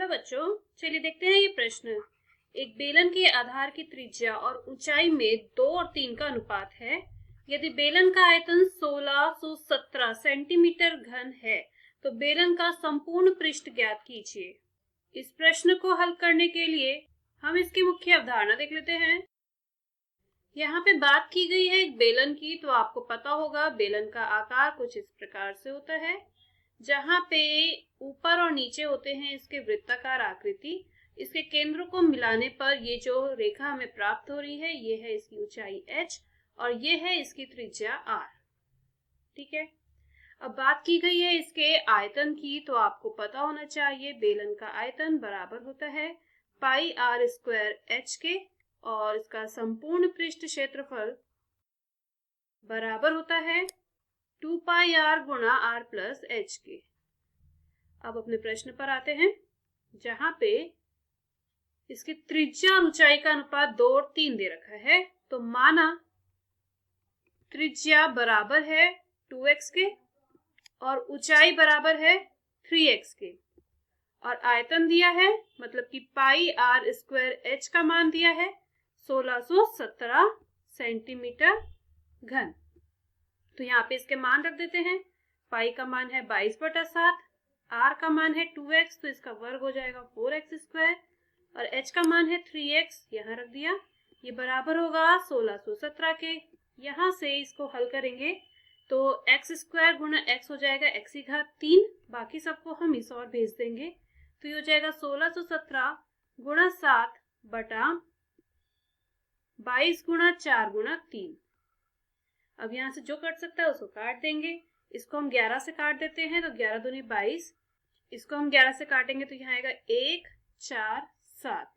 बच्चों, चलिए देखते हैं ये प्रश्न। एक बेलन के आधार की त्रिज्या और ऊंचाई में 2 और 3 का अनुपात है। यदि बेलन का आयतन 1617 सेंटीमीटर घन है तो बेलन का संपूर्ण पृष्ठ ज्ञात कीजिए। इस प्रश्न को हल करने के लिए हम इसकी मुख्य अवधारणा देख लेते हैं। यहाँ पे बात की गई है एक बेलन की, तो आपको पता होगा बेलन का आकार कुछ इस प्रकार से होता है, जहाँ पे ऊपर और नीचे होते हैं इसके वृत्ताकार आकृति। इसके केंद्रों को मिलाने पर ये जो रेखा हमें प्राप्त हो रही है ये है इसकी ऊंचाई h और ये है इसकी त्रिज्या r। ठीक है, अब बात की गई है इसके आयतन की, तो आपको पता होना चाहिए बेलन का आयतन बराबर होता है पाई r स्क्वायर h के, और इसका संपूर्ण पृष्ठ क्षेत्रफल बराबर होता है 2 पाई r गुणा r प्लस h के। अब अपने प्रश्न पर आते हैं, जहां पे इसकी त्रिज्या और ऊंचाई का अनुपात 2 और 3 दे रखा है। तो माना त्रिज्या बराबर है 2x के और ऊंचाई बराबर है 3x के, और आयतन दिया है मतलब कि पाई r स्क्वायर h का मान दिया है 1617 सेंटीमीटर घन। तो यहाँ पे इसके मान रख देते हैं। पाई का मान है 22/7, r का मान है 2x, तो इसका वर्ग हो जाएगा 4x स्क्वायर, और h का मान है 3x, यहाँ रख दिया। ये बराबर होगा 1617 के। यहाँ से इसको हल करेंगे तो x स्क्वायर गुणा x हो जाएगा x की घात 3, बाकी सबको हम इस और भेज देंगे, तो ये हो जाएगा 1617 गुणा 7 बटा 22 गुणा 4 गुणा 3। अब यहाँ से जो कट सकता है उसको काट देंगे। इसको हम 11 से काट देते हैं, तो 11 दूनी 22, इसको हम 11 से काटेंगे तो यहाँ आएगा 1 4 7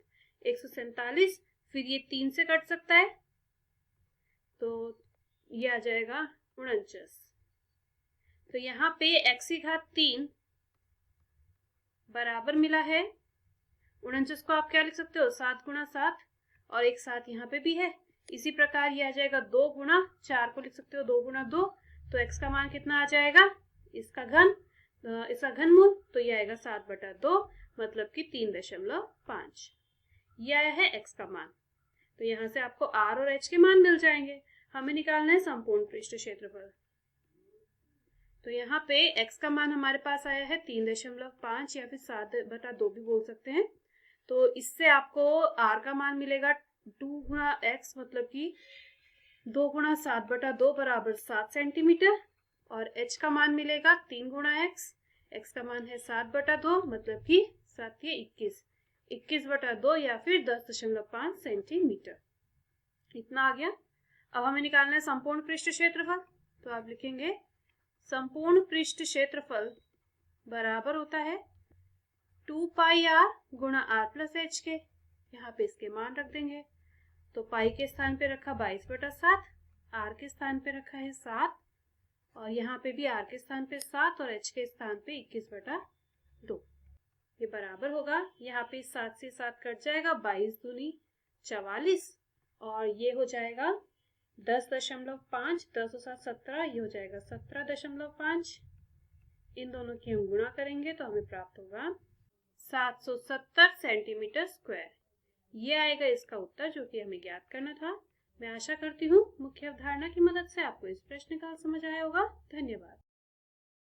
147। फिर ये 3 से कट सकता है तो ये आ जाएगा 49। तो यहाँ पे x की घात 3 बराबर मिला है 49 को आप क्या लिख सकते हो 7 गुणा 7, और एक 7 यहाँ पे भी है। इसी प्रकार ये आ जाएगा 2 गुणा 4 को लिख सकते हो 2 गुणा 2, तो x का मान कितना आ जाएगा इसका घनमूल, तो ये आएगा 7/2 मतलब कि 3.5। ये आया है x का मान। तो यहाँ से आपको r और h के मान मिल जाएंगे। हमें निकालना है संपूर्ण पृष्ठ क्षेत्रफल। तो यहाँ पे x का मान हमारे पास आया है 3.5 या फिर 7/2 भी बोल सकते हैं। तो इससे आपको r का मान मिलेगा 2 गुणा x मतलब कि 2 गुणा 7/2 बराबर 7 सेंटीमीटर, और h का मान मिलेगा 3 गुणा x का मान है 7/2 मतलब कि 7 या 21/2 या फिर 10.5 सेंटीमीटर। इतना आ गया। अब हमें निकालना है संपूर्ण पृष्ठ क्षेत्रफल। तो आप लिखेंगे संपूर्ण पृष्ठ क्षेत्रफल बराबर होता है 2 पाई r गुणा r प्लस h के। यहाँ पे इसके मान रख देंगे, तो पाई के स्थान पे रखा 22/7, r के स्थान पे रखा है 7, और यहाँ पे भी r के स्थान पे 7 और h के स्थान पे 21/2। ये बराबर होगा, यहाँ पे 7 से 7 कट जाएगा, 22 दूनी 44, और ये हो जाएगा 10.5, 10 और 7 17, ये हो जाएगा 17.5। इन दोनों की हम गुणा करेंगे तो हमें प्राप्त होगा 770 सेंटीमीटर स्क्वायर। ये आएगा इसका उत्तर, जो कि हमें ज्ञात करना था। मैं आशा करती हूँ मुख्य अवधारणा की मदद से आपको इस प्रश्न का समझ आया होगा। धन्यवाद।